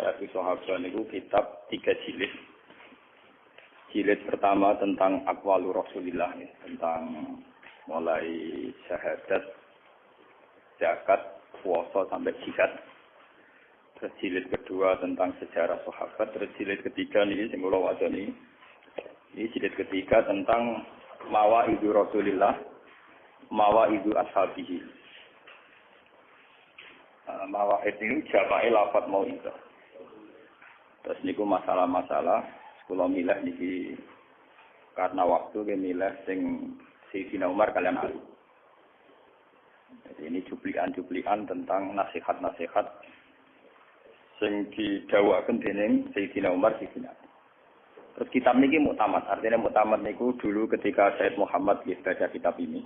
Syahadat Sahabat niku kitab 3 jilid. Jilid pertama tentang aqwalu Rasulillah, tentang mulai syahadat, zakat, puasa sampai jihad. Terus jilid kedua tentang sejarah sahabat, terus jilid ketiga nih sing kula wacani. Ini jilid ketiga tentang mawaidu Rasulillah, mawaidu ashabihi. Mawaid ini jama'i lafadz mau'izah. Terus niku masalah-masalah kula milih niki karena waktu ke milih sing Sayyidina Umar kalian Ali. Jadi ini cuplikan-cuplikan tentang nasihat-nasihat sing didhawuhaken dening Sayyidina Umar Sayyidina Ali. Terus kitab niki muktamad, artinya muktamad niku dulu ketika Said Muhammad baca kitab ini.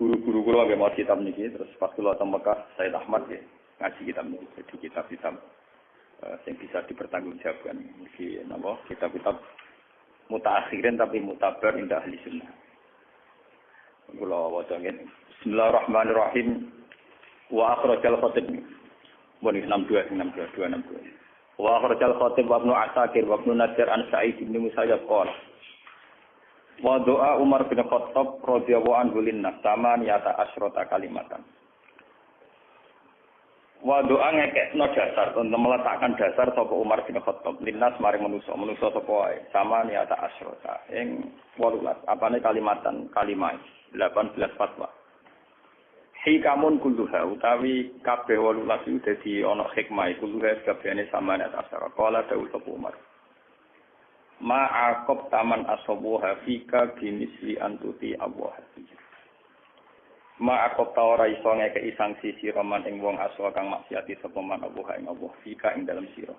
Guru-guru kula nggih mau kitab niki, terus pas kula teng Mekah Said Ahmad nggih ngaji kitab niki. Jadi kitab-kitab yang bisa dipertanggungjawabkan. Iki napa? Kitab-kitab mutaakhirin tapi mutabar indah ahli sunnah. Kula waca ngene. Bismillahirrahmanirrahim. Wa akhrajal khatib. Bon 62. Wa akhrajal khatib wa Ibnu Asakir wa Ibnu Nadir an Sa'id bin Musayyab qala wa doa Umar bin Khattab radhiyallahu anhu linnas sama niyata asyrota kalimatan. Wa doa ngekekno dasar, untuk meletakkan dasar sapa Umar bin Khattab linnas maring manusa sapa wae sama niyata asyrota ing 18 apane kalimatan kalimah 18 fatwa. Hikamun kulluha utawi kabeh 18 iku dadi ana hikmah kulluha kabehane sama niyata asyrota. Qala dawuh sapa Umar ma'aqab taman asabuha fika bimisli antuti Allah. Ma'aqab tawara iso ngekei sanksi sira man ing wong aswa kang maksiati sapa man Allah ing Allah fika ing dalem sira.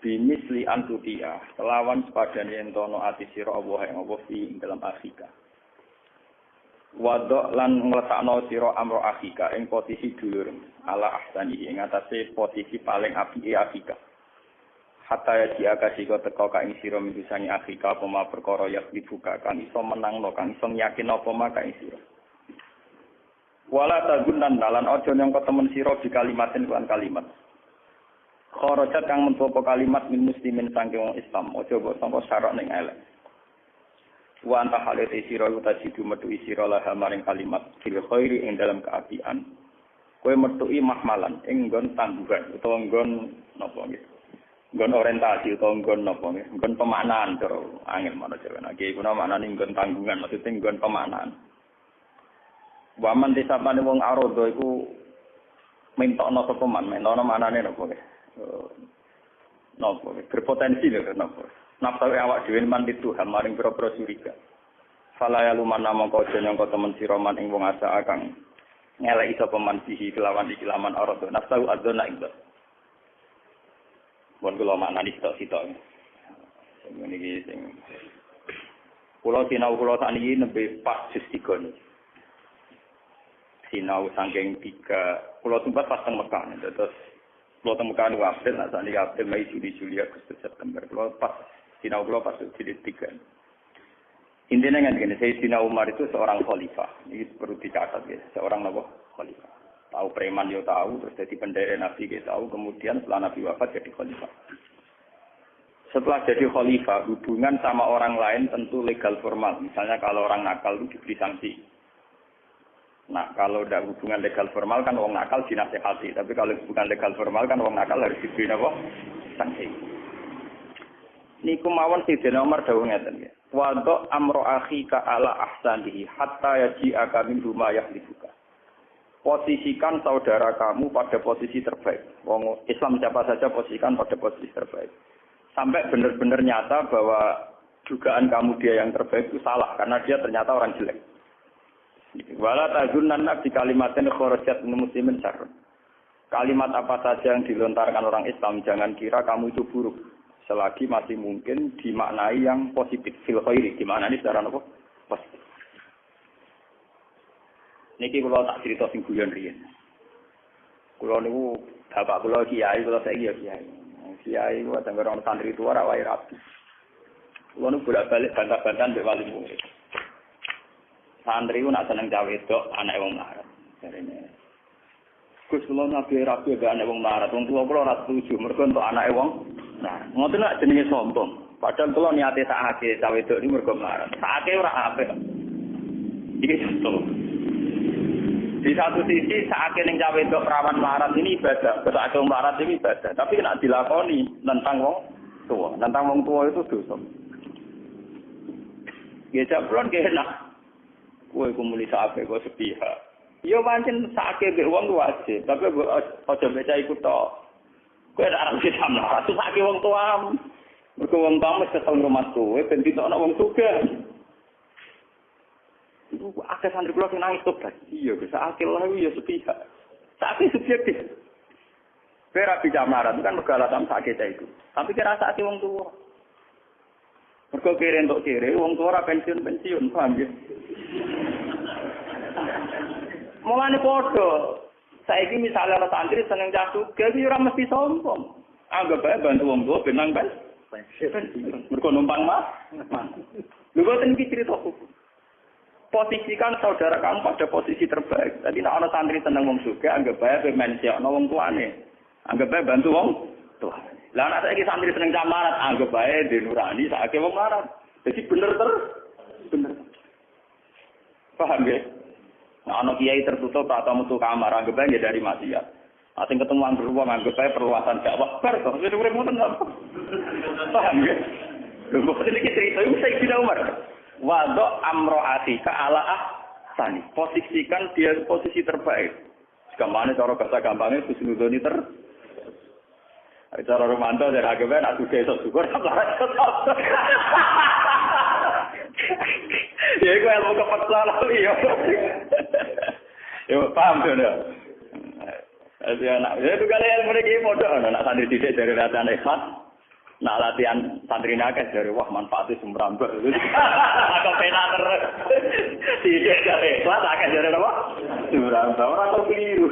Bimisli antuti kelawan sepadane entono ati sira Allah ing Allah fi ing dalem akhika. Wadok lan ngletakno sira amro akhika ing posisi dulur ala ahsani ing atase posisi paling apike akhika. Hatta ya diakasi kau teko kain siro midusangi akhika apa ma perkara yak dibuka kan iso menang lo kan iso yakin apa ma kain siro. Wala tagunan dalan ojo nyongko temen siro di kalimatin kuan kalimat. Kharajat kang mentopo kalimat min muslimin sangking wong Islam ojo mbok sangka syarat ning elek. Wa anta halite siro utajidu metu siro lah maring kalimat fil khairi ing dalam keapian. Kowe metuki mahmalan ing nggon tangguhan utawa nggon napa gitu. Nggon orientasi utawa nggon napa nggih, nggon pemaknaan cara angel mana cara nggih kuna maknane nggon tanggungan maksudnya nggon pemaknaan. Waman disapane wong arodo iku mentokno sapa man, mentokno maknane napa nggih. Napa berpotensi lho napa. Nafsu awak dhewe man itu maring pira-pira curiga. Fala ya luman mongko aja nyangka temen sira man ing wong asa akang ngeleki sapa man sihi kelawan ikilaman arodo. Nafsu adzona ing Bon kula maknani sitok-sitok. Sing niki sing kula sinau kula sakniki nembe pas jus 3 niki. Sinau saking 3 kula tumpas pas teng Mekah. Terus kula teng Mekah niku April, nek sakniki April, Mei, Juli, Agustus, September. Kula pas sinau kula pas jilid 3. Intinya ngene, Sayyidina Umar itu seorang khalifah. Ini perlu dicatat ya, seorang napa khalifah. Tahu preman yo tahu, terus jadi pendiri Nabi kita tahu, kemudian setelah Nabi wafat jadi khalifah. Setelah jadi khalifah, hubungan sama orang lain tentu legal formal. Misalnya kalau orang nakal itu diberi sanksi. Nah, kalau tidak hubungan legal formal kan orang nakal dinasihati. Tapi kalau hubungan legal formal kan orang nakal harus diberi apa? Sanksi. Niku mawon Sayyidina Umar dawuh ngeten nggih. Wadok amro akhika ala ahsanihi hatta yaji'aka min huma yahlifuka. Posisikan saudara kamu pada posisi terbaik. Wong Islam siapa saja posisikan pada posisi terbaik. Sampai benar-benar nyata bahwa dugaan kamu dia yang terbaik itu salah karena dia ternyata orang jelek. Wala tazunnanna bi kalimatin kharajat min muslimin syarr. Kalimat apa saja yang dilontarkan orang Islam jangan kira kamu itu buruk. Selagi masih mungkin dimaknai yang positif fil khairi, dimaknai secara apa? Positif. Niki kula tak cerita sing guyon riyen. Kula niku bapak kula kiai, kula saiki ya kiai. Kiai ku ada orang santri tua ra wae rapi. Kula niku bolak-balik bantah-bantahan mbek wali murid. Santri ku nak seneng cawe wedok anake wong larat. Jarene Gus kula nabi rabi gak ana wong marat, wong tuwa kula ora setuju mergo entuk anake wong. Nah, ngoten nek jenenge sombong. Padahal kula niate sakake cawe wedok iki mergo marat. Sakake ora apik. Iki contoh. Di satu sisi sakake ning cawe wedok perawan marat ini ibadah, sakake wong marat ini ibadah, tapi nek dilakoni nentang wong tua. Nentang wong tua itu dosa. Ya jablon ge enak. Kowe kumuli sakake kok sepihak. Ya pancen sakake mbek wong wajib, tapi aja baca iku tok. Kowe ora arep samlah, atuh sakake wong tua. Mergo wong tua mesti ketemu rumah kowe ben ditokno wong sugih. Iku akeh santri kula sing nangis tobat. Iya, sakake lha ya sepihak. Sakake subjektif. Kowe ra bisa marah, kan mergo alasan sakake ta iku. Tapi kira sakake wong tua. Mergo kere entuk kere, wong tua ora pensiun, paham ya? Mulane padha. Saiki misale ana santri seneng cah sugih iki ora mesti sombong. Anggap bae bantu wong tuwa benang kan. Mergo numpang mah. Lho kok ten iki critaku. Posisikan saudara kamu pada posisi terbaik. Tadi nek ana santri seneng wong sugih anggap bae mensiokno wong tuane. Anggap bae bantu wong tuane. Lah nek saiki santri seneng cah marat anggap bae dinurani sakake wong marat. Jadi bener. Paham ya? Nah, anak kiai tertutup atau metu kamar, anggap aja dari maksiat. Asing ketemu anggur wong anggap aja perluasan dakwah bar to. Wis urip ngoten apa? Paham ya? Lho kok iki cerita iku Sayyidina Umar. Wadok amroatika ala ahsani. Posisikan dia posisi terbaik. Gampangane cara bahasa gampangnya husnuzoni cara romanto dari agama nak suka esok syukur ya iku ilmu kepeksa lali ya. Ya paham to ya. Ya itu kalian mereka iki padha ana nak santri didik dari latihan ikhlas. Nak latihan santri nakes dari wah manfaatnya sumrambah. Aku penak terus. Didik dari ikhlas akeh dari apa? Sumrambah ora tau keliru.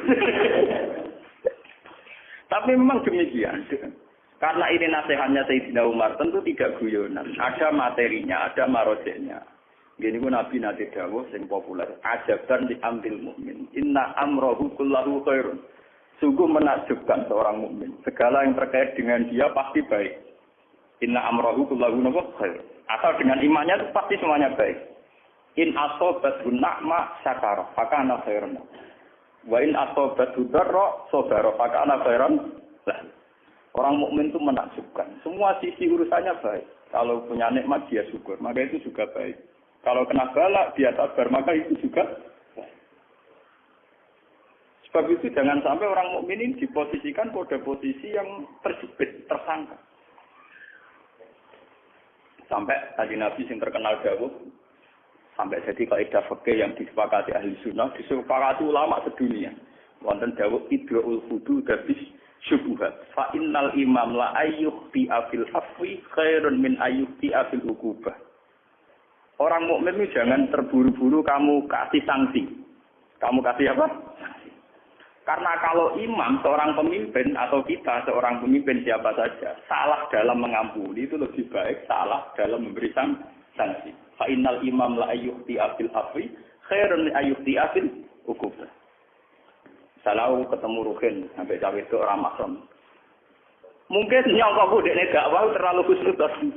Tapi memang demikian. Karena ini nasihatnya Sayyidina Umar tentu tidak guyonan. Ada materinya, ada marojeknya. Gini pun Nabi nanti dawuh sing populer. Ajaban diambil mukmin. Inna amrohu kullahu khairun. Sungguh menakjubkan seorang mukmin. Segala yang terkait dengan dia pasti baik. Inna amrohu kullahu khairun. Asal dengan imannya itu pasti semuanya baik. In asobat na'ma syakara. Fakana khairun. Wa in asobat darra sabara. Fakana khairun. Orang mukmin itu menakjubkan. Semua sisi urusannya baik. Kalau punya nikmat dia syukur, maka itu juga baik. Kalau kena bala dia sabar, maka itu juga baik. Sebab itu jangan sampai orang mukmin ini diposisikan pada posisi yang terjepit, tersangka. Sampai tadi Nabi yang terkenal dawuh, sampai jadi kaidah fikih yang disepakati ahli sunnah, disepakati ulama sedunia. Wonten dawuh idraul fudu dabis syubuhat. Fa innal imam la ayyuhti afil afwi khairun min ayyuhti afil ukubah. Orang mukmin itu jangan terburu-buru kamu kasih sanksi. Kamu kasih apa? Karena kalau imam seorang pemimpin atau kita seorang pemimpin siapa saja salah dalam mengampuni itu lebih baik salah dalam memberi sanksi. Fa innal imam la ayyuhti afil afwi khairun min ayyuhti afil ukubah. Salau ketemu Ruhin sampai cawe itu orang makrom. Mungkin nyongkok dia gak mau terlalu khusnudzon.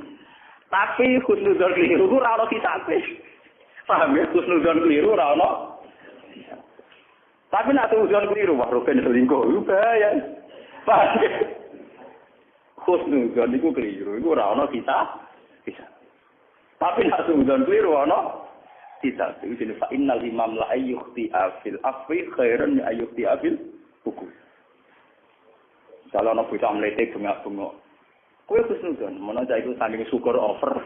Tapi khusnudzon keliru ora ono kisate. Paham ya khusnudzon keliru ora ono. Tapi nek khusnudzon keliru wah Ruhin selingkuh itu bahaya. Paham ya? Khusnudzon iku keliru, iku ora ono bisa. Tapi nek khusnudzon keliru ono tidak, itu jenis innal imam la ayyuhti afil afwi khairun min ayyuhti afil hukum. Kalau ana bocah mlete bengak-bengok. Kowe khusnudzon, menawa cah iku saking syukur over.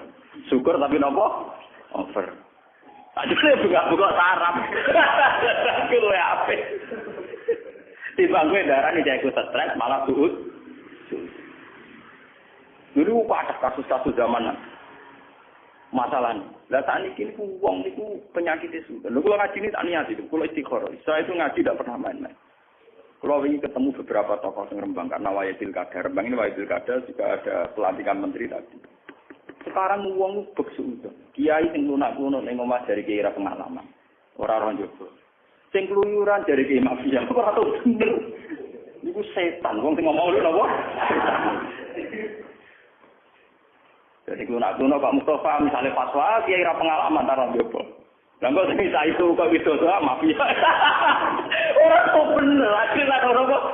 Syukur tapi napa? Over. Ajine bengak-bengok sarap. Kuwi apik. Timbang kowe darani cah iku stres malah suud. Dulu ada kasus-kasus zaman masalahnya. Lah saat ini wong niku penyakit itu. Lha kula ngaji ini tak niat itu, kula istikharah. Saya itu ngaji tidak pernah main-main. Kula wingi ketemu beberapa tokoh sing Rembang karena waya pilkada. Rembang ini waya pilkada juga ada pelantikan menteri tadi. Sekarang wong beksu. Kiai sing lunak-lunak ning omah dari kiai pengalaman. Ora ora njogo. Sing keluyuran dari ki mafia ora tau bener. Iku setan wong sing ngomong lho napa? Jadi kalau nak Pak Mustafa misalnya fatwa, dia ira pengalaman taruh jopo. Lah kok sing isa itu kok widodo mafia. Ora kok bener, akhirnya ora kok.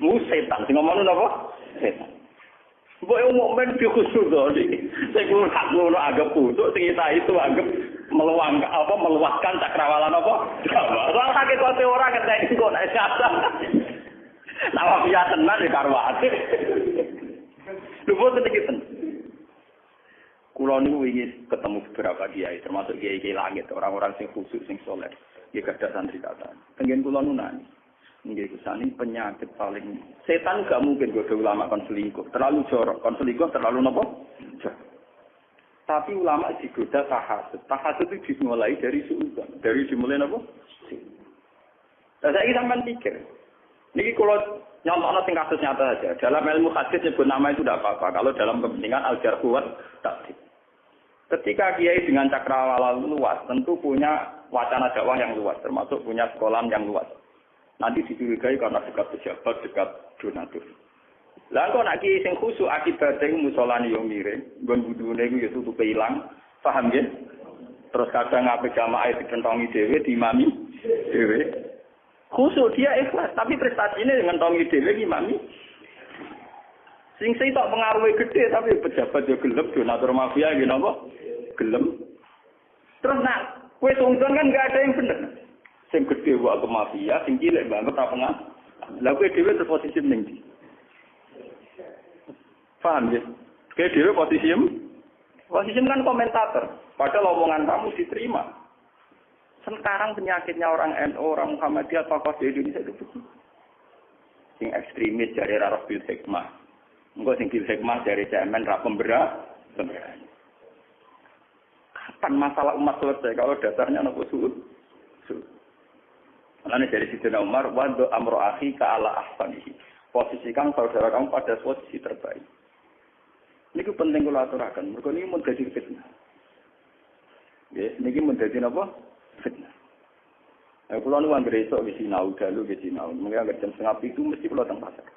Mu setan sing ngomong napa? Setan. Mbok umum men dikhusus to iki. Sing ngono agak putuk sing isa itu agak meluaskan cakrawalan apa? Soal hakikate ora keteni kok nek jasa. Lah mafia tenan ya karo ati. Lho boten iki ten. Kulo niku ingin ketemu beberapa kiai, termasuk kiai-kiai langit, orang-orang sing khusus, sing soleh. Nggih gadah santri kata. Tengen kulo nunani. Nggih kusani penyakit paling setan gak mungkin godho ulama kon selingkuh. Terlalu jorok, kon selingkuh terlalu napa? Tapi ulama digoda tahasud. Tahasud itu dimulai dari suudzon. Dari dimulai napa? Lah saiki sampean pikir. Niki kalau nyontohno sing kasus nyata saja. Dalam ilmu hadis nyebut nama itu tidak apa-apa. Kalau dalam kepentingan al-jarh wa ta'dil. Ketika kiai dengan cakrawala luas, tentu punya wacana dakwah yang luas, termasuk punya sekolah yang luas. Nanti dicurigai karena dekat pejabat, dekat donatur. Lah kok nak kiai sing khusuk akibatnya musolani yo miring, nggon budune iku yo tutupe ilang, paham nggih? Terus kadang ngape jamaah dikentongi dhewe, diimami dhewe. Khusuk dia ikhlas, tapi prestasinya dengan tongi dhewe imami. Sing tok pengaruhe gede tapi pejabat yo gelem donatur mafia nggih napa? Gelem. Terus nak kowe sungkan kan enggak ada yang bener. Sing gede wae ke mafia, sing cilik banget apa enggak? Lah kowe dhewe terposisi ning ndi? Paham ya? Kowe dhewe posisi kan komentator. Padahal omongan kamu diterima. Sekarang penyakitnya orang NU, orang Muhammadiyah, tokoh di Indonesia itu begitu. Sing ekstremis dari Rarah Bil Hikmah. Engkau sing Bil Hikmah dari cemen ra pemberani. Kapan masalah umat selesai kalau dasarnya nopo suud? Makanya dari Sidina Umar, wado amro akhi ka ala ahsanihi. Posisikan saudara kamu pada posisi terbaik. Ini penting kalau aturakan. Mereka ini mau jadi fitnah. Ya, ini mau jadi apa? Fitnah. Kalau nu anggere esuk wis sinau dalu wis sinau. Mungkin anggere jam 6:30 itu mesti kula teng pasar.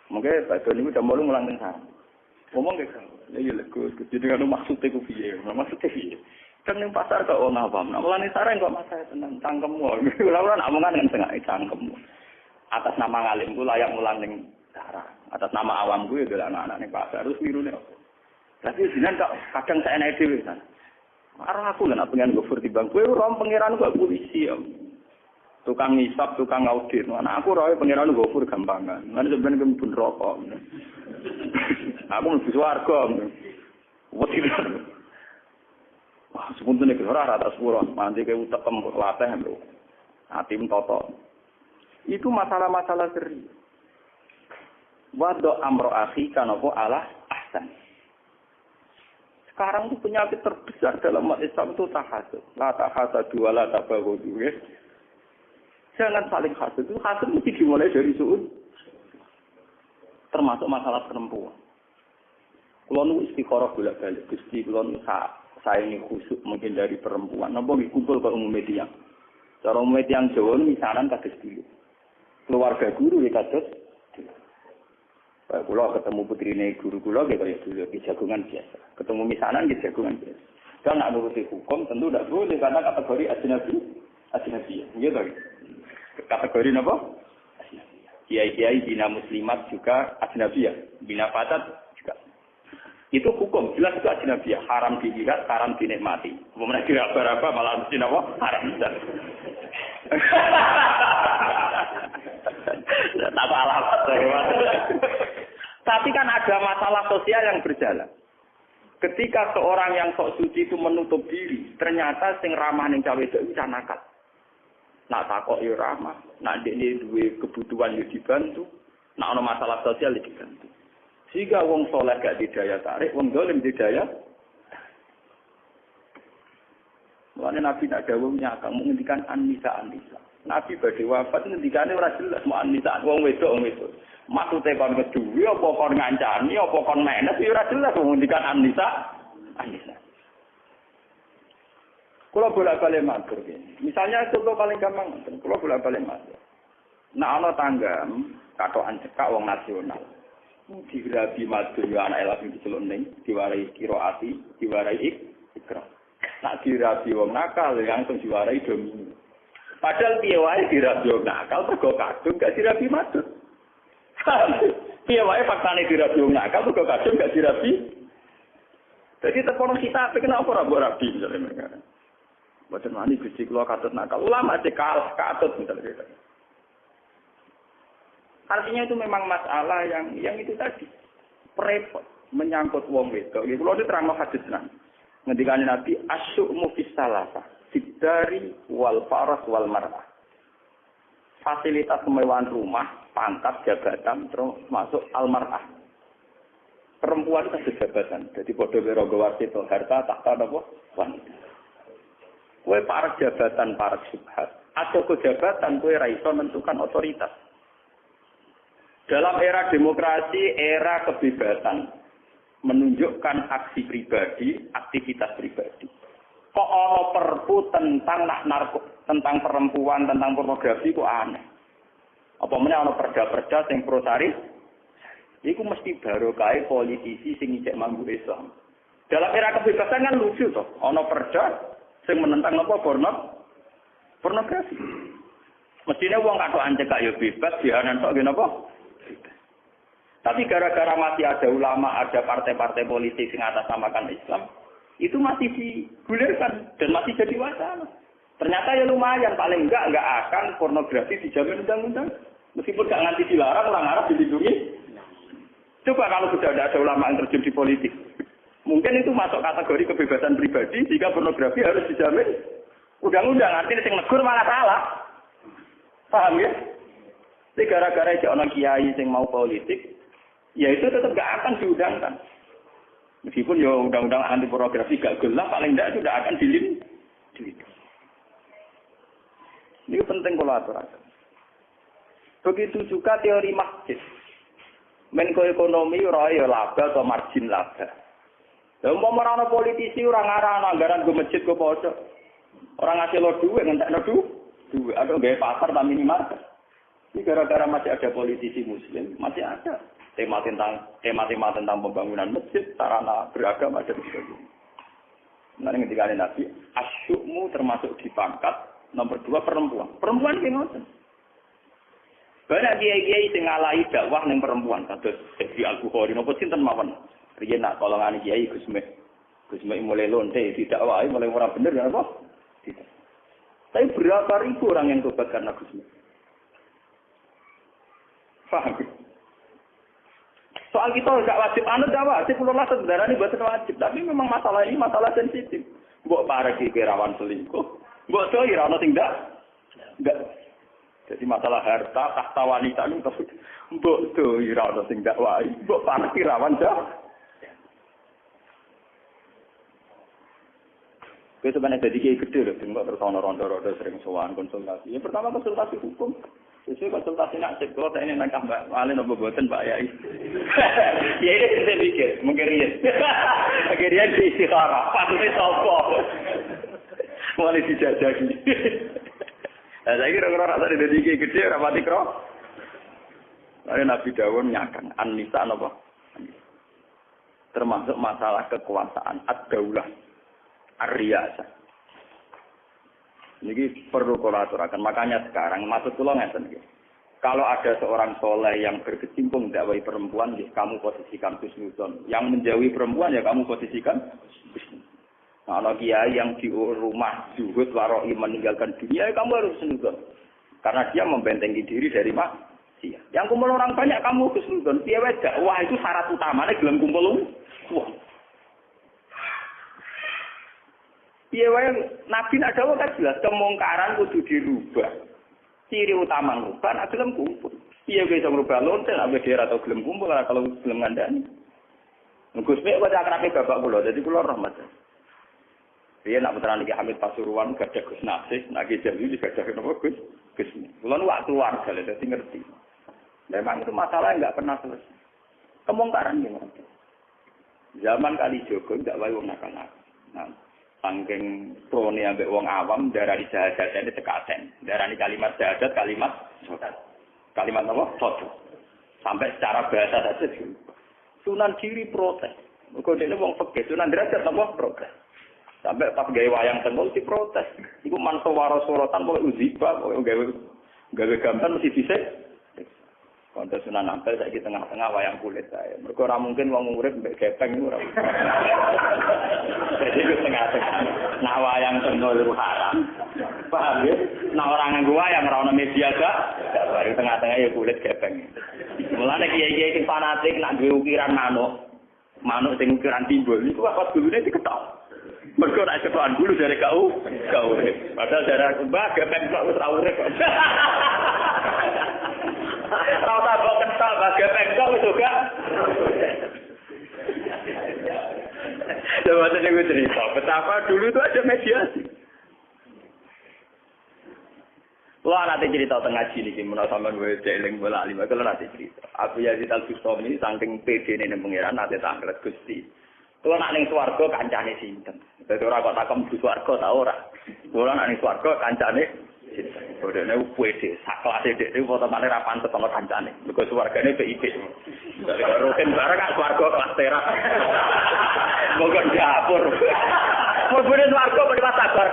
Mungkin Pak Doni udah mulai mulang teng sarang. Ngomong ke kan. Ya iya lek jadi kan maksudnya ku piye? Maksudnya piye? Kan ning pasar kok ono apa? Nek mulane sarang kok masalah tenan cangkemmu. Ora nak omongan nang tengah cangkemmu. Atas nama ngalimku layak mulang ning sarang. Atas nama awamku ya delok anak-anak ning pasar terus mirune. Tapi jenengan kok kadang saya naik dhewe kan. Arah aku lan pengen gofur timbang kowe ora pangeran kok polisi ya. Tukang ngisap, tukang audit. Nah, aku roe pangeran gofur gampangan. Lan sebenarnya pun rokok. Aku mlebu swarga. Wedi. Wah, sepuntene ki ora rata sepuro. Mandi ke utekem latih lho. Atim toto. Itu masalah-masalah serius. Wado amro akhi kanapa ala ahsan. Sekarang itu penyakit terbesar dalam umat Islam itu tahasud. La tahasadu wa la tabaghadu. Jangan saling hasud. Itu hasud mesti dimulai dari suud. Termasuk masalah perempuan. Kalau nu istikharah bolak-balik, Gusti kalau nu saya ini khusyuk mungkin dari perempuan. Napa dikumpul ke umum media. Cara umum media yang Jawa misalan kados dulu. Keluarga guru ya kados. Kalau ketemu putrine guru kula nggih kaya dulu di jagungan biasa. Ketemu misanan di jagungan biasa. Kalau nak nuruti hukum tentu tidak boleh karena kategori ajnabi. Gitu. Kategori apa? Kiai-kiai bina muslimat juga ajnabiyah, bina fatat juga. Itu hukum, jelas itu ajnabiyah, haram dilihat, haram dinikmati. Kemudian kira apa malah mesti apa? Haram. Tak alamat. Tapi kan ada masalah sosial yang berjalan. Ketika seorang yang sok suci itu menutup diri, ternyata sing ramah ning cawe itu nakal. Nak takok yo ramah, nak dekne duwe kebutuhan yo dibantu, nak ana masalah sosial yo dibantu. Sehingga wong saleh gak didaya tarik, wong zalim didaya. Mulane Nabi nak dawuh nyakang ngendikan an-nisa. Nabi badhe wafat ngendikane ora jelas mau an-nisa, wong wedok. Maksude kon keduwe apa kon ngancani, apa kon menes yo ora jelas ngendikan an-nisa. Kalau bolak-balik matur gini. Misalnya contoh paling gampang, kalau bolak-balik matur. Nah, ana tangga katokan cekak wong nasional. Dirabi matur yo anak elak diceluk ning, diwarai qiraati, diwarai ikra. Nak dirabi wong nakal langsung diwarai domino. Padahal piye wae dirabi wong nakal mergo kadung gak dirabi matur. Piye wae faktane dirabi wong nakal mergo kadung gak dirabi. Jadi terpono kita kenapa ora mbok rabi misalnya mereka. Boten wani Gusti kula katut nakal. Ulama kalah katut misalnya. Artinya itu memang masalah yang itu tadi. Repot menyangkut wong wedok. Iki kula diterangno hadis nang. Ngendikane Nabi asyu'mu fis salasa, fidari wal faras wal mar'ah. Fasilitas kemewahan rumah, pangkat, jabatan terus masuk al mar'ah. Perempuan itu jabatan. Jadi padha karo wasito harta tahta napa wanita. Kue para jabatan, para subhat. Atau kejabatan, kue raiso menentukan otoritas. Dalam era demokrasi, era kebebasan, menunjukkan aksi pribadi, aktivitas pribadi. Kok ono perpu tentang tentang perempuan, tentang pornografi, kok aneh. Apa meneh ono perda-perda sing pro sari? Iku mesti barokah politisi sing ijek mambu Islam. Dalam era kebebasan kan lucu toh, ono perda sing menentang apa pornografi. Mestinya wong katokan cekak ya bebas, dihanan tok ngene apa? Tapi gara-gara masih ada ulama, ada partai-partai politik yang atasnamakan Islam, itu masih digulirkan dan masih jadi wacana. Ternyata ya lumayan, paling enggak akan pornografi dijamin undang-undang. Meskipun enggak nganti dilarang, orang Arab dilindungi. Coba kalau sudah ada ulama yang terjun di politik. Mungkin itu masuk kategori kebebasan pribadi jika pornografi harus dijamin undang-undang. Artinya yang negur malah salah. Paham ya? Jadi gara-gara ada orang kiai yang mau politik, ya itu tetap gak akan diundangkan. Meskipun ya undang-undang anti pornografi gak gelap, paling tidak sudah akan dilindungi. Ini penting kalau aturakan. Begitu juga teori masjid. Menko ekonomi ora ya laba atau margin laba. Lah umpama ana politisi ora ngarang anggaran go masjid go padha. Ora ngasih lo duit ngentekno duit atau gawe pasar ta minimarket. Ini gara-gara masih ada politisi muslim, masih ada tema tentang pembangunan masjid, sarana beragama dan sebagainya. Nanti ketika Nabi, asyukmu termasuk di pangkat nomor 2 perempuan. Perempuan ki ngoten. Banyak kiai-kiai sing ngalahi dakwah ning perempuan, kados Syekh Al-Bukhari napa sinten mawon. Riyen nak tolongane kiai Gus Mek mulai lonte didakwahi mulai ora bener ya apa? Tidak. Tapi berapa ribu orang yang tobat karena Gus Mek? Paham? Soal kita enggak wajib anut enggak wajib kula lah sebenarnya ini boten wajib, tapi memang masalah ini masalah sensitif. Mbok parek iki rawan selingkuh, mbok do ora ono sing enggak. Jadi masalah harta, tahta wanita itu mbok do ora ono sing enggak wae, mbok parek rawan dah. Kowe sebenarnya jadi kiai gede lho, mbok terus ono rondo-rondo sering sowan konsultasi. Yang pertama konsultasi hukum. Sesuai konsultasi nasib, kalau saya ini nangkah Mbak Malin apa buatan Pak Yai. Ya ini saya pikir, mungkin Rian. Mungkin Rian di istikharah, patutnya sopo. Mulai dijajaki. Nah, saya kira-kira rasa di DDG gede, rapati kro. Lalu Nabi Dawud nyakang, an-nisa apa? Termasuk masalah kekuasaan, ad-daulah, ar-riyasah. Ini perlu kolaborasi. Makanya sekarang maksud kula ngeten iki. Kalau ada seorang soleh yang berkecimpung dakwah perempuan, ya kamu posisikan husnuzon. Yang menjauhi perempuan ya kamu posisikan husnuzon. Nah, kalau kiai yang di rumah zuhud waroi meninggalkan dunia, ya kamu harus husnuzon. Karena dia membentengi diri dari maksiat. Yang kumpul orang banyak kamu husnuzon. Piye wae dakwah itu syarat utamanya gelem kumpul wong. Iya, Nabi nak jawab kan jelas kemungkaran kudu dirubah. Ciri utama ngubah nak gelem kumpul. Iya bisa merubah lonten, ambil daerah atau gelem kumpul kalau gelem ngandani. Gus Mek kok akrabe bapak kula, dadi kula rahmat. Dia nak putra niki Hamid Pasuruan gadah Gus Nasih, nak ki Jamil gadah napa Gus Mek. Kula nu wak keluarga lho, dadi ngerti. Memang itu masalah enggak pernah selesai. Kemungkaran gimana? Zaman kali Jogo enggak wae wong nakal-nakal. Nah, Saking prone ambek wong awam darani jahadat tekaten. Darani kalimat jahadat kalimat sodat. Kalimat apa? Sodat. Sampai secara bahasa saja Sunan Giri protes. Mergo dene wong fikih Sunan Derajat napa protes. Sampai pas gawe wayang tengul si protes. Iku manso waro sorotan pokoke uziba, pokoke gawe gambar mesti dhisik. Konten Sunan Ampel saiki tengah-tengah wayang kulit saya. Mergo ora mungkin wong urip mbek gepeng ora. Jadi itu tengah-tengah. Nah wayang tengul itu haram. Paham ya? Nah orang nganggo wayang ora ono media gak baru tengah-tengah ya kulit gepeng. Mulane kiai-kiai sing fanatik nak duwe ukiran manuk. Manuk sing ukiran timbul niku apa gulune diketok. Mergo nek ketuan bulu dari kau urip. Padahal dari mbah gepeng kok wis ora urip. Tahu tak kok kental bagai pengkol itu kan? Coba tadi gue cerita, betapa dulu itu ada mediasi. Lo nanti cerita tengah sini, gimana sama gue jeling bola lima, kalau nanti cerita. Aku Yazid Al-Bustami, saking pede nih pengiran nanti tanglet gusti. Kalau nak ning swarga kancane sinten? Dadi ora kok takem di swarga ta ora. Kalau nak ning swarga kancane Bodene puede sak kelas dhek iki foto male ra pantes sama kancane. Mergo swargane PIP. Rutin bareng kan swarga kelas teras. Moga dapur. Mubune swarga pada sabar.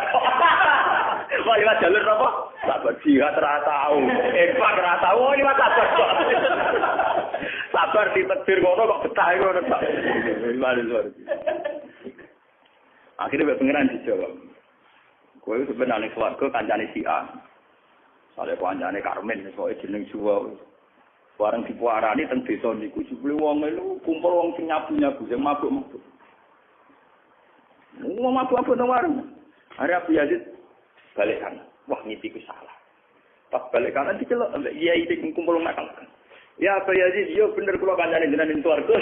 Wah, iki jalur apa? Sabar jihad ra tau. Infak ra tau, iki sabar kok. Sabar ditedir ngono kok betah ngono kok. Akhirnya pengiran dijawab. Kowe sebenarnya keluarga kancane si A. Sale kancane Karmen soe jeneng Jawa. Bareng dipuarani teng desa niku jebule wong lho kumpul wong sing nyabu-nyabu sing mabuk-mabuk. Wong mabuk-mabuk nang warung. Are Abu Yazid balik kanan. Wah ngipi ku salah. Pas balik kanan dicelok iya iki kumpul wong nakal. Ya Abu Yazid yo bener kula kancane jenengan ning swarga.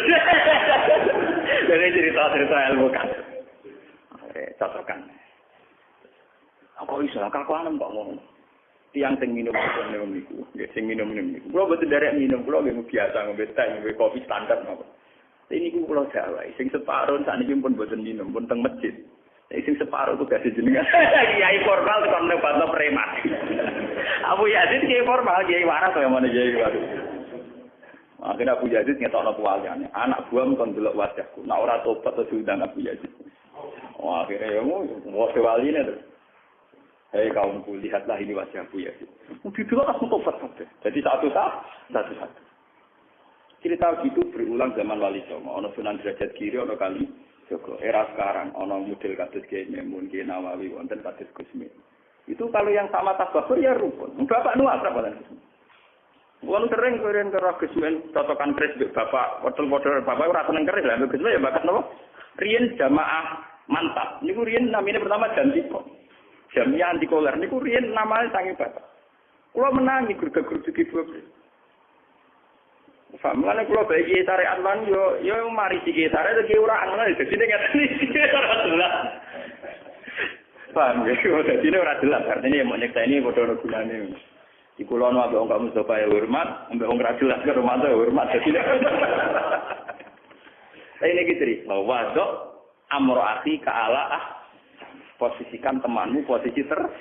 Dene cerita-cerita ilmu kan. Cocokan. Apa iso kakuan mbak ngomong. Tiang sing minum niku, nggih sing minum niku. Kula mboten derek minum, kula nggih biasa ngombe teh, ngombe kopi standar napa. Ini niku kula jawab, sing separo sakniki pun mboten minum, pun teng masjid. Sing separo ku gak jenengan. Kiai formal kok nebatno preman. Abu Yazid kiai formal, kiai waras kaya mana kiai waras. Akhirnya Abu Yazid ngetokno kuwaliane. Anak buam kon delok wajahku. Nek ora tobat terus diundang Abu Yazid. Wah, akhirnya ya mau waline terus. Hei kaumku, lihatlah ini wajah Abu Yazid. Dulu langsung tobat saja. Jadi satu. Cerita gitu berulang zaman Wali Songo. Ono Sunan Derajat Kiri, ono Kali Joko. Era sekarang, ono model kados Kiai Memun, Kiai Nawawi, wonten kados Gusmi. Itu kalau yang sama tabakur ya rukun. Bapak nuat apa lan Gusmi? Wong sering keren karo Gusmi cocokan keris bapak, model-model bapak ora seneng keris lah. Gusmi ya bakat napa? Riyen jamaah mantap. Niku riyen namanya pertama Jantiko. Jamiah anti koler niku riyen namanya sange bapak. Kula menangi gurga-gurgi dua. Famane kula bagi syariat lan yo mari iki syariat iki ora ana dadi nek ngene ora jelas. Paham ya, dadi ora jelas artine mau nyekseni padha ono gunane. Di kula ono ambek wong Mustafa ya hormat, ambek wong ra jelas ke rumah ya hormat dadi. Saya ini gitu, bahwa amro akhi ka'ala posisikan temanmu posisi terbaik.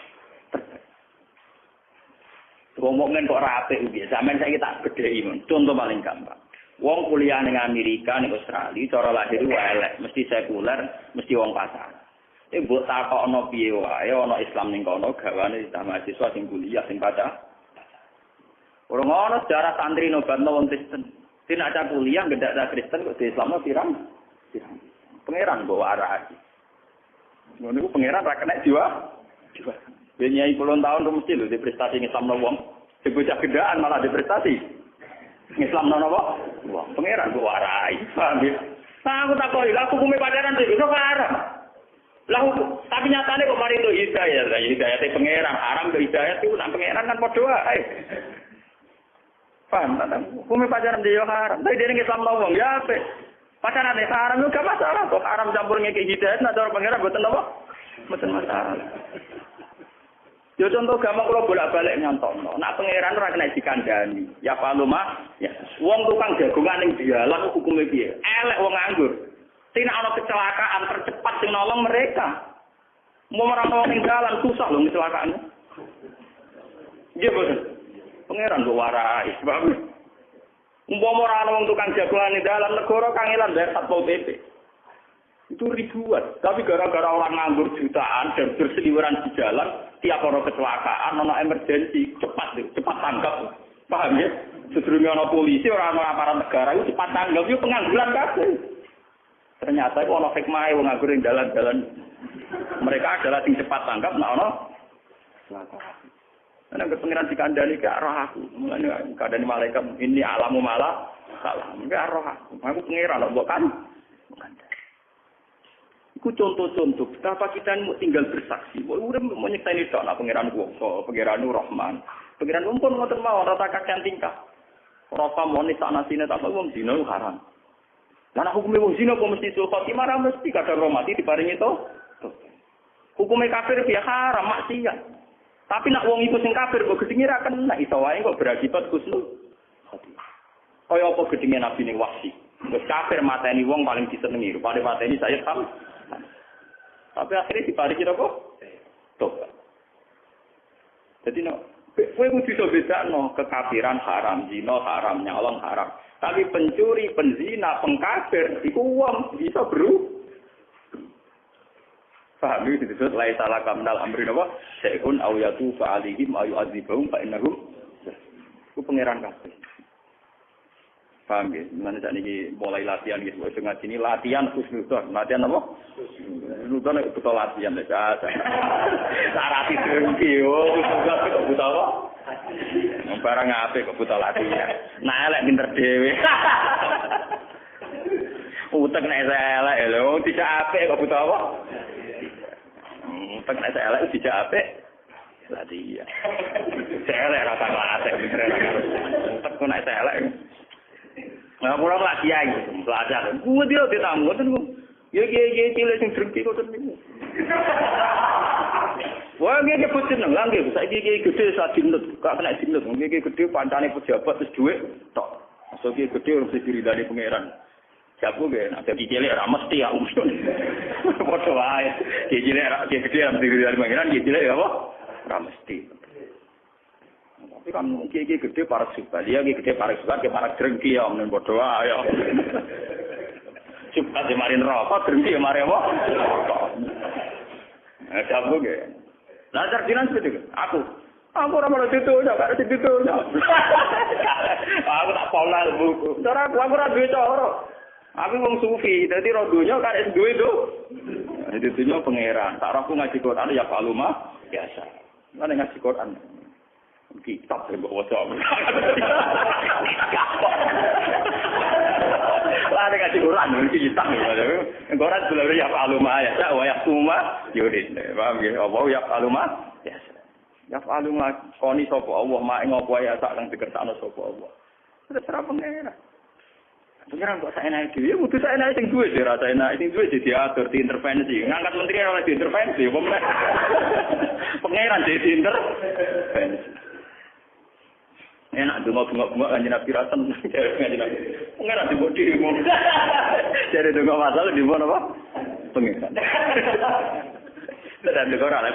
Ngomongin kok rapi ugi, sampean saiki tak bedheki mon. Contoh paling gampang. Wong kuliah ning Amerika ning Australia cara lahir elek, mesti sekuler, mesti wong pasar. Mbok takokno piye wae ana Islam ning kono gawane mahasiswa sing kuliah sing pacar. Ora ngono sejarah santri nobatno wong Kristen. Tidak ada kuliah ngedak ada Kristen kok di Islamno pirang. Pangeran bawa arah. Ngono iku pangeran ra kena jiwa. Ben nyai puluhan tahun itu mesti lho di prestasi Islamno wong. Sing bocah gendaan malah di prestasi. Islamno napa? Wong pangeran bawa arah. Paham ya? Aku takoki, aku hukume pacaran iki kok haram. Lah tapi nyatane kok mari itu hidayah, hidayah te pangeran, haram ke hidayah itu nang pangeran kan padha wae. Paham tak? Hukum pacaran dia haram. Tapi dia Islam wong ya apa? Pacaran dia haram itu gak masalah. Kok haram campur ngeke hidayat, nak cara pangeran buatan apa? Buatan masalah. Ya contoh gampang kalau bolak-balik nyontok. Nak pangeran orang kena dikandani. Ya paluma, ya. Wong tukang jagungan yang dia, lalu hukumnya dia. Elek wong nganggur. Tina ana kecelakaan tercepat sing nolong mereka. Mau merantau ning dalan susah lho kecelakaane. Nggih boten. Pangeran kok warai, sebab umpama ora ana wong tukang jagoan ning dalan negara kangelan bayar Satpol PP. Itu ribuan, tapi gara-gara orang nganggur jutaan dan berseliweran di jalan, tiap orang kecelakaan, ana emergensi, cepat tanggap. Paham ya? Sedurunge ana polisi, ora ana aparat negara itu cepat tanggap, itu pengangguran kabeh. Ternyata itu ana hikmah wong nganggur ning dalan-dalan. Mereka adalah sing cepat tanggap nek ana kecelakaan. Ana pengiran dikandani ke arah aku. Mulane kadane malaikat ini alamu malah salah. Ke arah aku. Aku pengiran kok kan. Iku contoh-contoh betapa kita ini mau tinggal bersaksi. Udah mau nyekseni tok nak pangeran kuwasa, pangeran Rahman. Pangeran mumpun ngoten mawon rata kakean tingkah. Ora pamone sak nasine tak wong zina haram. Lah hukume wong zina kok mesti sul Fatimah ra mesti kadang mati diparingi to. Hukume kafir ya haram maksiat. Tapi nak wong iku sing kafir kok gedhinge ra kena iso wae kok berakibat kusnul Fatimah. Kaya apa gedhinge Nabi ning Wahsy. Wis kafir mateni wong paling disenengi, rupane mateni saya paham. Tapi akhirnya diparingi apa? Tobat. Jadi kowe kudu iso bedakno kekafiran haram, zina haram, nyolong haram. Tapi pencuri, penzina, pengkafir iku wong bisa paham iki disebut la ta'ala kamnal amri napa? Sa'un aw yatu fa'alihim ayu azibahum fa innahum ku pangeran kabeh. Paham ya? Mana saat ini mulai latihan gitu. Dengan sini latihan khusnudon. Latihan apa? Khusnudon itu betul latihan. Sarati dengki. Oh, khusnudon itu buta apa? Barang apa kok buta latihan. Nah, elek pinter dewe. Utek nek elek lho. Tidak apik kok buta apa? Utek nek elek tidak apik. Latihan. Elek rasa latih. Utek nek elek. Nah, pulang lagi aja, belajar. Gua dia tamu, kan gua. Ya, cilik sing drengki kok niku. Wah, dia putin nang langge, saiki gede sak dinut, gak kena dinut. Iki gede pancane pejabat wis dhuwit tok. Masuk iki gede wis diridani pangeran. Jago ge, nek iki cilik ora mesti ya usun. Padha wae. Iki cilik ora gede ora diridani pangeran, iki cilik apa? Ora mesti. Tapi kan iki gede para subah, dia gede para subah, ke para drengki ya men padha wae ya. Subah di marin rokok, drengki ya mari apa? Nah, jago ge. Lah sardinan seperti aku ora mau ditutup, gak ada ditutup. Aku tak pola buku. Cara aku ora duwe cara. Aku wong sufi, dadi ro donya kan es duwe to. Dadi dunya pangeran. Tak aku ngaji Quran ya paluma biasa. Mana ngaji Quran? Kitab yang bawa jam. Lah ada ngaji Quran mungkin kitab. Quran sebenarnya ya paluma ya. Saya wayak semua. Yudin. Paham ya? Apa ya paluma? Biasa. Ya paluma. Koni sopo Allah. Mak ngopo ya tak nang dikersakno sopo Allah. Terserah pangeran. Pangeran kok saya naik dia, butuh saya naik yang duit, saya rasa naik yang duit jadi diatur, diintervensi. Ngangkat menteri oleh diintervensi, pangeran jadi diintervensi. Enak bunga-bunga kanjeng Nabi rasen kanjeng Nabi. Pangeran dibuat dirimu. Jadi bunga masalah dibuat apa? Pangeran. Dan juga orang lain.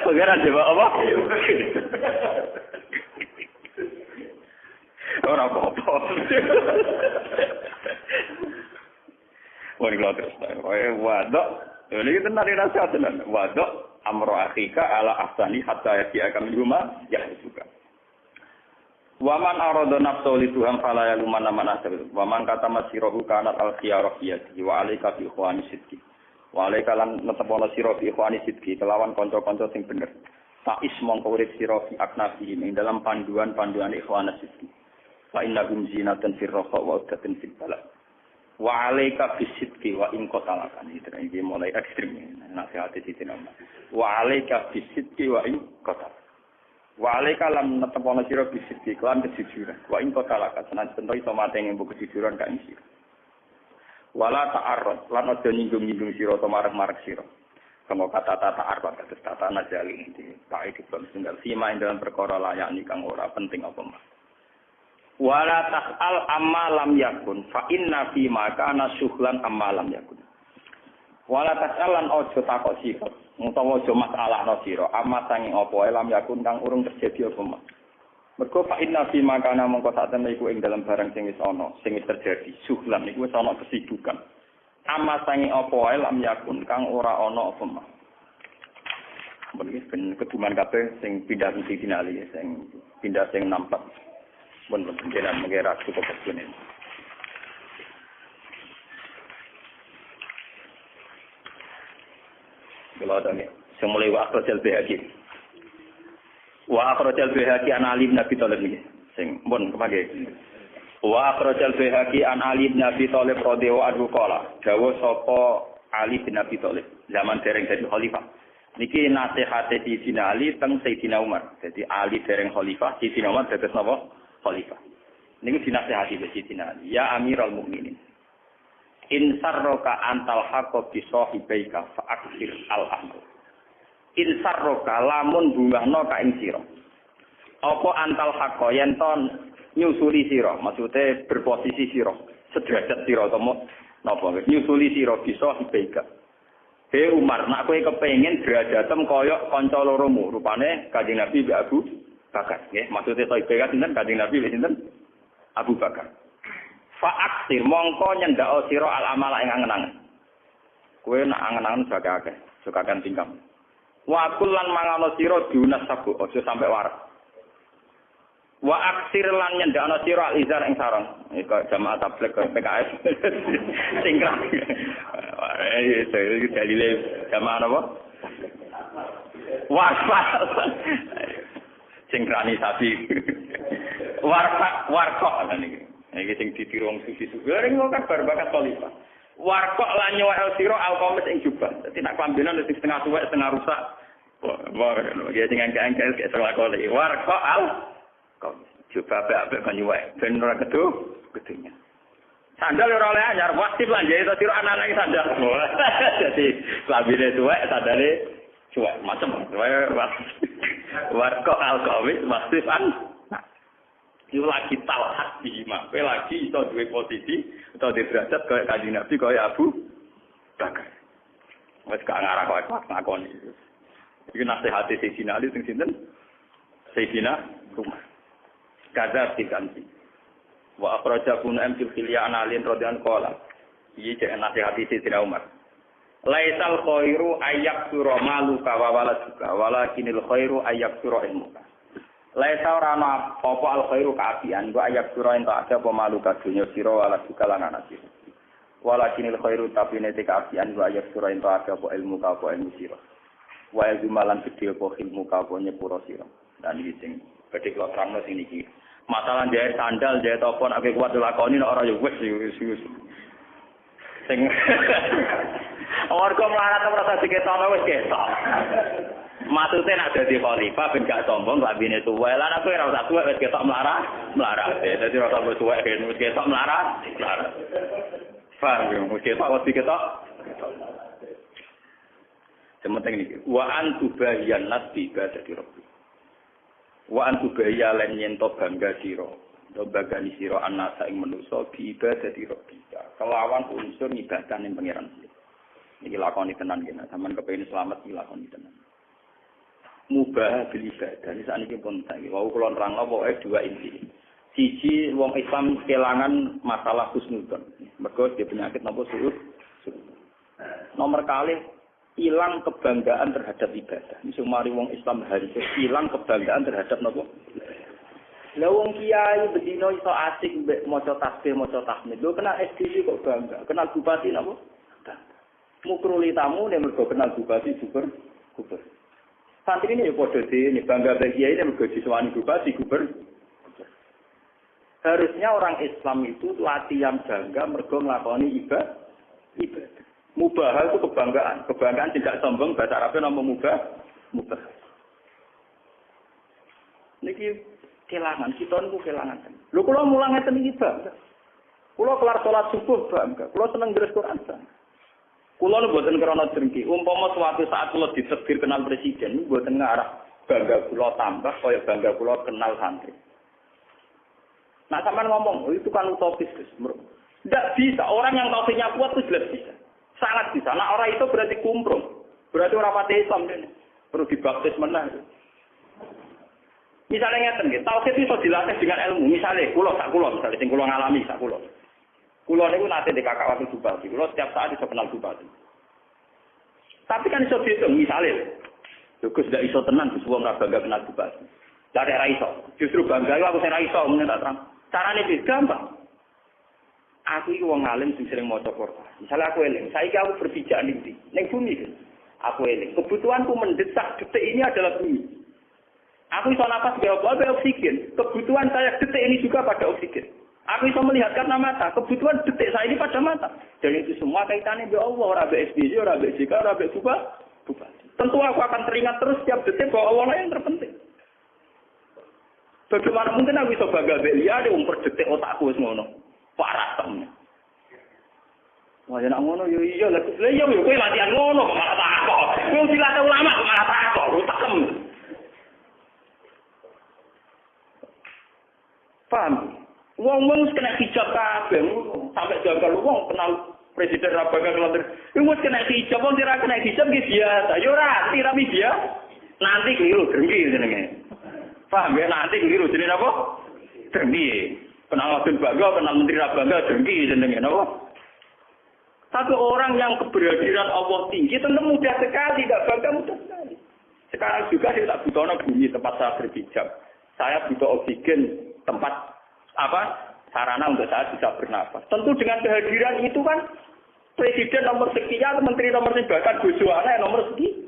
Pangeran dibuat apa? Orang apa-apa. Wah, ini kalau terus. Wadok. Ini kita nari nasihat. Wadok. Amro akhika ala ahsani hatta yaki'akan rumah. Ya, juga. Waman arodo nafsu li Tuhan fala yaluman man asar. Waman kata masirahu kanat al khiyarah yati wa alaika bi ikhwani sidqi. Wa alaika lan netepono sira bi ikhwani sidqi kelawan kanca-kanca sing bener. Ta'is mongko urip sira fi aknafi ing dalam panduan-panduan ikhwana sidqi. Fa innahum zinatan fir rafa wa udatun fil bala. Wa alaika bis sidqi wa in qatalakan. Iki mulai ekstrem nasihat iki nama. Wa alaika bis sidqi wa in qatalakan. Wa alaika lam netepono sira bisiti lan kejujuran. Wa ing kalaka senan bento iso mateng mbok kejujuran ka ing sira. Wala ta'arrud lan aja nyinggung-nyinggung sira to marek-marek sira. Kamo kata ta'arrud kados tata najali iki bae dibang tunggal sima ing dalam perkara layak nikang ora penting apa mah. Wala tas'al amma lam yakun fa inna fi ma kana syughlan amma lam yakun. Wala tas'al lan aja takok sira utawa aja masalahno sira amma sanging apa wae lam yakun kang urung terjadi apa mak. Mergo fa inna fi makana mongko sak temne iku ing dalam barang sing wis ana, sing wis terjadi. Suhlan iku wis ana kesibukan. Amma sanging apa wae lam yakun kang ora ana apa mak. Mungkin ben keduman kabeh sing pindah di finali sing pindah sing nampak. Mun jenengan mengira cukup kene. Kalau ada ni, semula wa akhrajal Baihaqi. Wa akhrajal Baihaqi an Ali bin Abi Thalib ni. Sing pun kepake. Wa akhrajal Baihaqi an Ali bin Abi Thalib radhiyallahu anhu qala. Dawuh sapa Ali bin Abi Thalib zaman dereng dadi khalifah. Niki nasihate Sayyidina Ali teng Sayyidina Umar. Jadi Ali dereng khalifah, Sayyidina Umar dados napa? Khalifah. Niku dinasihati Sayyidina Ali. Ya Amirul Mukminin. In sarroka antal haqqa bi sahibaika fa aksir al-amr. In sarroka lamun bungahno ka ing sira. Apa antal haqqa yen ton nyusuli sira, maksude berposisi sira, sederajat sira utawa napa nyusuli sira bi sahibaika. He Umar, nek kowe kepengin derajatem kaya kanca loromu, rupane Kanjeng Nabi mbek Abu Bakar, nggih. Maksude sahibaika sinten? Kanjeng Nabi mbek sinten? Abu Bakar. Fa'aksir mongko nyendak sira al-amala ing angen-angen. Kowe nak angen-angen akeh, sukakan tingkam. Wa kullan mangano sira diunas sabu, aja sampe waras. Wa aksir lan nyendakno sira al-izar ing sarung. Iki jamaah tabligh PKS. Singkrang. Iki dalile jamaah napa? Warfa. Sinkronisasi. Warkok niki. Iki sing ditiru wong sufi-sufi. Ring kok kabar bakat khalifah. Warkok lan nyuwek sira al-qamis ing jubah. Dadi nak kambenan sing setengah suwek setengah rusak. Wah, ya sing angka-angka kayak salah kali. Warkok al-qamis. Jubah apik kan nyuwek. Ben ora gedenya. Sandal ora oleh anyar, wajib lan jahit sira anak-anak sandal. Jadi labine suwek sandale suwek macam. Warkok al-qamis wajib itu lagi talhak di imam, lagi itu dua posisi, atau di derajat kayak Kanjeng Nabi kayak Abu Bakar. Wes gak ngarah kok ngakoni. Iki nasihat Sayyidina Ali sing sinten? Sayyidina Umar. Kadar diganti. Wa akhrajakum fil khilya an alin radhiyallahu qala. Iki cek nasihat Sayyidina Umar. Laisal khairu ayyak sura maluka wa waladuka walakinil khairu ayyak sura ilmuka. Laisa ora ana apa al khairu kaapian wa ayyak sura ento ada apa maluka dunya sira waladuka lan anak sira. Walakinil khairu tapi nete kaapian wa ayyak sura ento ada apa ilmuka apa ilmu sira. Wa ilmulan gedhe apa ilmuka apa nyepuro sira. Dan iki sing badhe kula terangno sing iki. Masalah jahit sandal, jahit apa nek kuat dilakoni nek ora ya wis sing warga melarat merasa diketokno wis ketok. Maksudnya nak dadi khalifah ben gak sombong lambene tuwek. Lah aku ora usah tuwek wis ketok melarat. Dadi ora usah tuwek ben wis ketok melarat. Paham yo, wis ketok wis ketok. Sementing niki, wa antubahiyan nabi badati rabbi. Wa antubahiya lan yen to bangga sira. Do bagani sira anasa ing manusa bi ibadati rabbi. Kelawan unsur ibadah ning pangeran. Niki lakoni tenan kene, sampean kepengin selamat iki lakoni tenan. Mubah bil ibadah. Ini saat ini pun saya. Wau kulon rang pokoke dua inti. Siji wong Islam kelangan masalah husnudzon. Mergo dia penyakit napa suud. Nomor kali hilang kebanggaan terhadap ibadah. Misal mari wong Islam hari hilang kebanggaan terhadap napa? Lah wong kiai bedino iso asik mbek maca tasbih, maca tahmid. Lho kenal SDC kok bangga. Kenal bupati napa? Mukruli tamu nek mergo kenal bupati super. Santri ini ya podo ini bangga bagi ini mergo disewani bupati gubernur. Harusnya orang Islam itu latihan bangga mergo nglakoni ibadah. Mubah itu kebanggaan tidak sombong bahasa Arabnya nama mubah. Niki kelangan kita niku kelangan. Lho kula mulang ngeten iki bangga. Kula kelar salat subuh bangga. Kula seneng deres Quran bangga. Kula nu mboten krana drengki. Umpama suatu saat kula ditegir kenal presiden, mboten ngarah bangga kula tambah kaya bangga kula kenal santri. Nah, sampean ngomong, itu kan utopis, Gus. Tidak bisa. Orang yang tauhidnya kuat itu jelas bisa. Sangat bisa. Nah, orang itu berarti kumprung. Berarti orang pati Islam ini perlu dibaptis mana? Misalnya ngeten nggih, tauhid itu dilatih dengan ilmu. Misalnya kula misalnya sing kula ngalami sak kula. Kula niku nate di kakak wakil bupati. Kula setiap saat iso kenal bupati. Tapi kan iso dihitung misalnya. Gus ndak iso tenan Gus wong ora bangga kenal bupati. Lah nek ra iso, justru bangga aku sing ra iso ngene tak terang. Carane wis gampang. Aku iki wong alim sing sering maca Quran. Misalnya aku eling, saiki aku berpijak ning bumi. Aku eling, kebutuhanku mendesak detik ini adalah bumi. Aku bisa nafas be oksigen. Kebutuhan saya detik ini juga pada oksigen. Aku bisa melihat karena mata. Kebutuhan detik saya ini pada mata. Dan itu semua kaitannya be Allah, ora be SBY, ora be JK, ora be bupati. Tentu aku akan teringat terus setiap detik bahwa Allah lah yang terpenting. Bagaimana mungkin aku bisa bangga be liya wong per detik otakku wis ngono. Parah temen. Wah, ya nak ngono yo iya lah. Lah yo kowe latihan ngono kok malah takok. Kowe dilatih ulama kok malah takok, utakem. Paham? Wong kena hijab kabeh sampai jagal wong kenal presiden ra bakal kelantar. Wong kena hijab wong ora kena hijab ki biasa. Yo ora tirami dia. Nanti keliru drengki jenenge. Paham ya nanti keliru jenenge apa? Drengki. Kenal Wadon bangga, kenal menteri ra bangga drengki jenenge napa? Satu orang yang keberhadiran Allah tinggi tentu mudah sekali, tidak bangga mudah sekali. Sekarang juga saya tak butuh bumi tempat saya berhijab. Saya butuh oksigen tempat sarana untuk saya bisa bernafas. Tentu dengan kehadiran itu kan presiden nomor sekian, menteri nomor sekian, bahkan bojoane nomor sekian.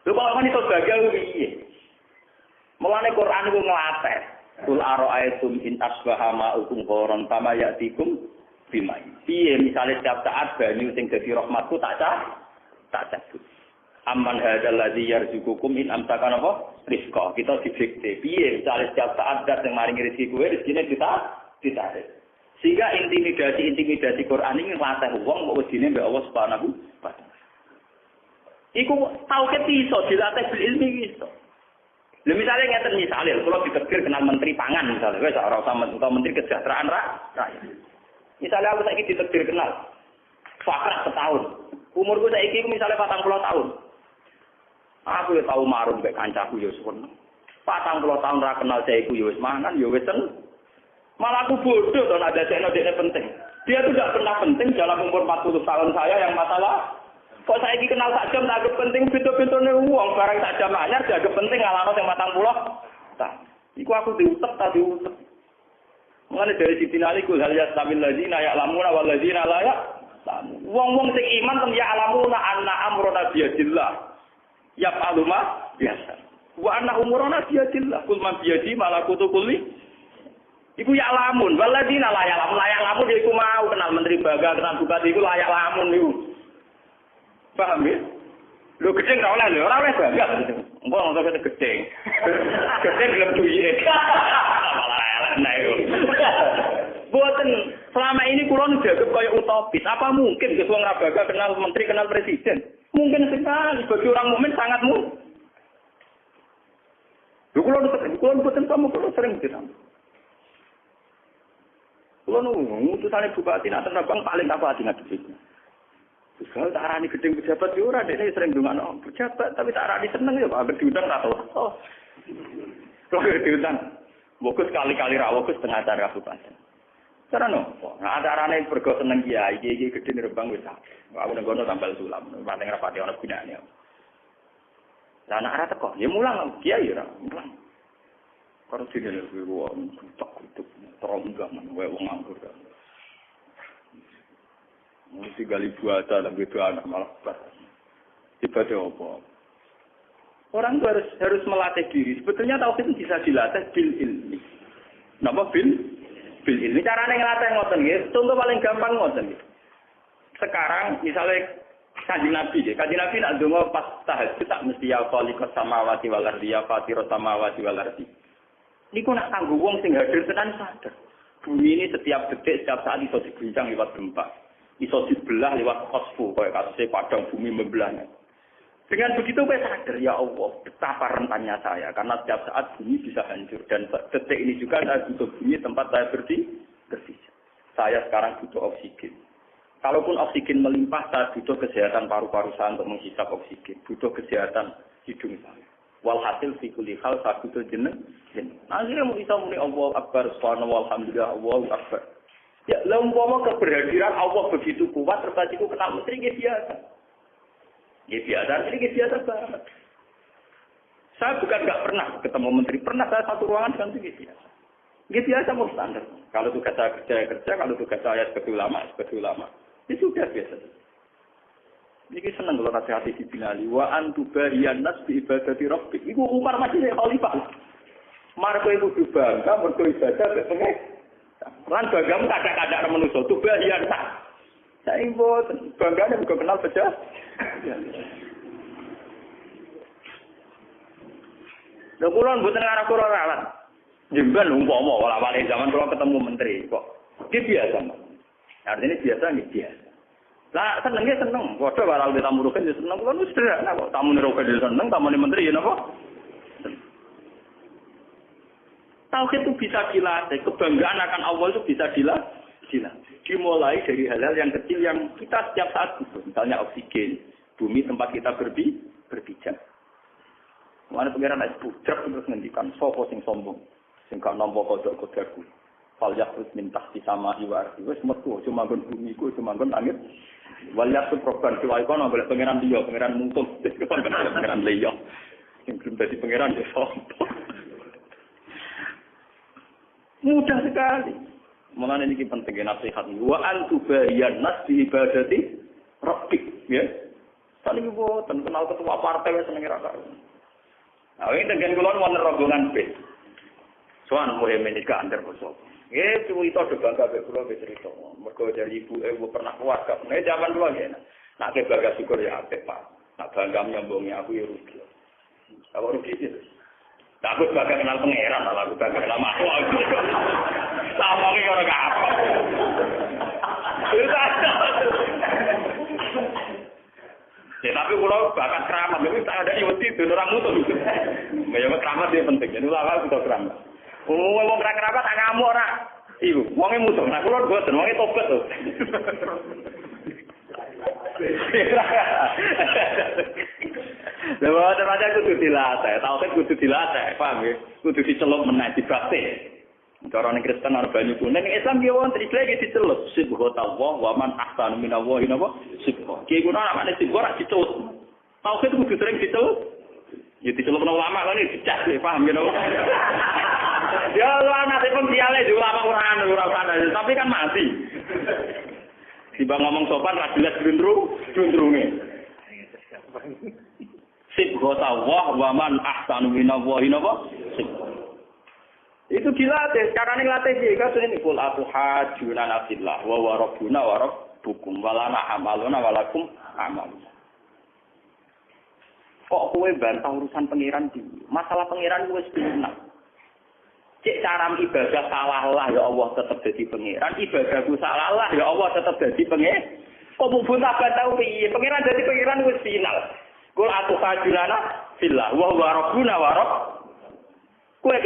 Lho kalau kan itu gagal piye? Mulane Quran itu nglatih. Kul ara'aytum in asbaha ma'ukum ghoran fama ya'tikum bimai. Piye misale setiap saat banyu sing dadi rahmatku tak cabut. Amman hadzal ladzi yarzuqukum in amsaka apa? Rizqa. Kita didikte. Piye misale setiap saat dat sing maringi rezeki kowe rezekine ditarik. Sehingga intimidasi Quran ini nglatih wong kok wedine mbek Allah Subhanahu wa taala. Iku tauhid iso dilatih bil ilmi iso. Lha misale ngeten misale kula ditegur kenal menteri pangan misale wis ora usah menteri kesejahteraan rakyat. Misalnya aku saiki ditegur kenal fakrat setahun. Umurku saiki misalnya 40 tahun. Aku ya tahu marung mbek kancaku ya suwen. 40 tahun ra kenal jaiku ya wis mangan ya wis seneng. Malah aku bodoh to ada dekne penting. Dia tuh tidak pernah penting dalam umur 40 tahun saya yang masalah. Kok saiki kenal sak jam tak penting pintu-pintune wong barang sak jam anyar dianggap penting ngalano sing 40. Tah, iku aku diutek ta diutek. Mulane dari Siti Ali kul hal yastamil ladzina ya'lamuna wal ladzina la ya'lamun. Wong-wong sing iman tem ya'lamuna anna amruna biyadillah. Yaf'alu ma biasa. Wa anna umuruna biyadillah. Kul man biyadi malakutu kulli. Iku ya'lamun wal ladzina la ya'lamun. La ya'lamun iku mau kenal menteri bangga, kenal bupati iku layak lamun niku. Paham ya? Lho gedeng ora oleh lho, ora oleh bangga. Engko ngono kok gedeng. Gedeng gelem duwike. Nah, buatan selama ini kulon dianggap kayak utopis. Apa mungkin Ketua Rabaga kenal menteri, kenal presiden? Mungkin sekali. Bagi orang mukmin sangat mungkin. Kulon buatan kamu kulon sering ditambah. Kulon ngutusannya bupati nanti Rabang paling apa hati ngadepi. Kalau tak arani gedeng pejabat ya ora dene sering ndongakno pejabat tapi tak arani seneng ya Pak diundang ra to. Oh. Kalau diundang Bokus kali-kali rawuh ke setengah acara kabupaten. Cara nopo? Nah acarane bergo seneng kiai, iki gedhe Rembang wis akeh. Aku nang kono tambal sulam, paling rapati ana gunane. Lah anak ora teko, ya mulang kiai ora, mulang. Karo dene kuwi wong tok-tok teronggang wae wong nganggur. Mesti gali buata dan gitu anak malah tiba-tiba apa? Orang harus melatih diri. Sebetulnya tauhid itu bisa dilatih bil ilmi. Napa bil ilmi? Carane ngelatih ngoten nggih. Contoh paling gampang ngoten nggih. Sekarang misalnya Kanjeng Nabi nggih. Kanjeng Nabi nak ndonga pas tahajud tak mesti ya khaliqas samawati wal ardi ya fatiras samawati wal ardi. Niku nak kanggo wong sing hadir tenan sadar. Bumi ini setiap detik, setiap saat iso diguncang lewat gempa. Iso dibelah lewat khosfu kaya kasusé padang bumi membelahnya. Dengan begitu saya sadar, ya Allah, betapa rentannya saya. Karena setiap saat bumi bisa hancur. Dan detik ini juga saya butuh bumi tempat saya bersih. Saya sekarang butuh oksigen. Kalaupun oksigen melimpah, saya butuh kesehatan paru-paru saya untuk menghisap oksigen. Butuh kesehatan hidung saya. Walhasil fi kulli hal saya butuh jeneng. Akhirnya mau bisa muni Allahu Akbar, subhanallah, alhamdulillah, Allahu Akbar. Ya, umpama keberhadiran Allah begitu kuat, terus tadi kenal menteri, ya biasa. Ya biasa, ini biasa banget. Saya bukan nggak pernah ketemu menteri, pernah saya satu ruangan dengan itu biasa. Ya biasa mau standar. Kalau tugas saya kerja, kalau tugas saya sebagai ulama. Itu sudah biasa. Ini senang kalau nasihati si Binali. Wa antubarian nas bi ibadati rabbik. Iku Umar masih khalifah. Marko iku bangga mergo ibadah mek pengen. Lan banggamu kadang-kadang manusa tubarian nas. Saya mboten banggane mergo kenal beja. Lha kula mboten ngarep kula ralat. Jemban umpama wala-wali zaman kula ketemu menteri kok. Iki biasa, Mas. Artinya biasa nggih biasa. Lah senengnya seneng. Padha walau tamu rugen ya seneng. Kulo wis sederhana kok. Tamu rugen ya seneng, tamu menteri ya napa? Tauhid itu bisa dilatih. Kebanggaan akan Allah itu bisa dilatih. Dimulai dari hal-hal yang kecil yang kita setiap saat butuh. Misalnya oksigen, bumi tempat kita berpijak. Mana pengiran es budak terus ngendikan sapa sing sombong, sing gak nampa kodok-kodokku. Fal yakhruj min tahti sama'i wa ardi wis metu cuma nggon bumi iku cuma nggon langit. Wal yakhruj proban kuwi kono golek pengiran liya, pengiran mutung, pengiran liya. Sing belum dadi pengiran ya sopo. Mudah sekali. Mulane niki penting nasihat wa antubayan nas bi ibadati rabbik ya. Tadi ibu kenal ketua partai wis seneng ra karo. Nah, ini dengan kulon wonten rombongan bis. Soan mulai menikah antar bosok. Itu ada bangga kula cerita. Mergo dari ibu pernah keluarga. Nek zaman dulu ya. Nak ke bangga syukur ya apik, Pak. Nak bangga nyambungi aku ya rugi. Kalau rugi sih. Takut bangga kenal pangeran, malah aku bangga kenal makhluk. Sama ki ora apa. Ya tapi kalau bahkan keramat, tapi tak ada iwati itu orang mutu. Memang keramat dia penting. Jadi lama kita keramat. Ngomong keramat tak ngamuk ora. Ibu, wonge mutu. Nah kalau boten wonge tobat tuh. Lha terus kudu dilatih, tauhid kudu dilatih, paham ya? Kudu dicelup meneh dibakti. Cara ning Kristen ana banyu kuning, Islam ki wonten iki lagi dicelup subhanallah wa man ahsanu minallahi napa subhan. Ki kuwi namane sibuk ora dicelup. Tauhid kudu sering dicelup. Ya dicelup nang ulama kan dicak, paham ya napa? Ya ulama pun diale di ulama ora tapi kan mati. Tiba ngomong sopan ra jelas glundrunge. Subhanallah wa man ahsanu minallahi napa subhan. Itu dilatih, carane latih iki kasune kul atuhajuna nasillah wa rabbuna wa rabbukum walana amaluna walakum amal. Kok kowe bantah urusan pangeran iki? Masalah pangeran wis benar. Cek cara ibadah salah lah ya Allah tetap jadi pangeran, ibadahku salah lah ya Allah tetap jadi pangeran. Kok mbok bantah piye? Pangeran jadi pangeran wis final. Kul atuhajuna nasillah wa rabbuna wa rabbukum. Kowe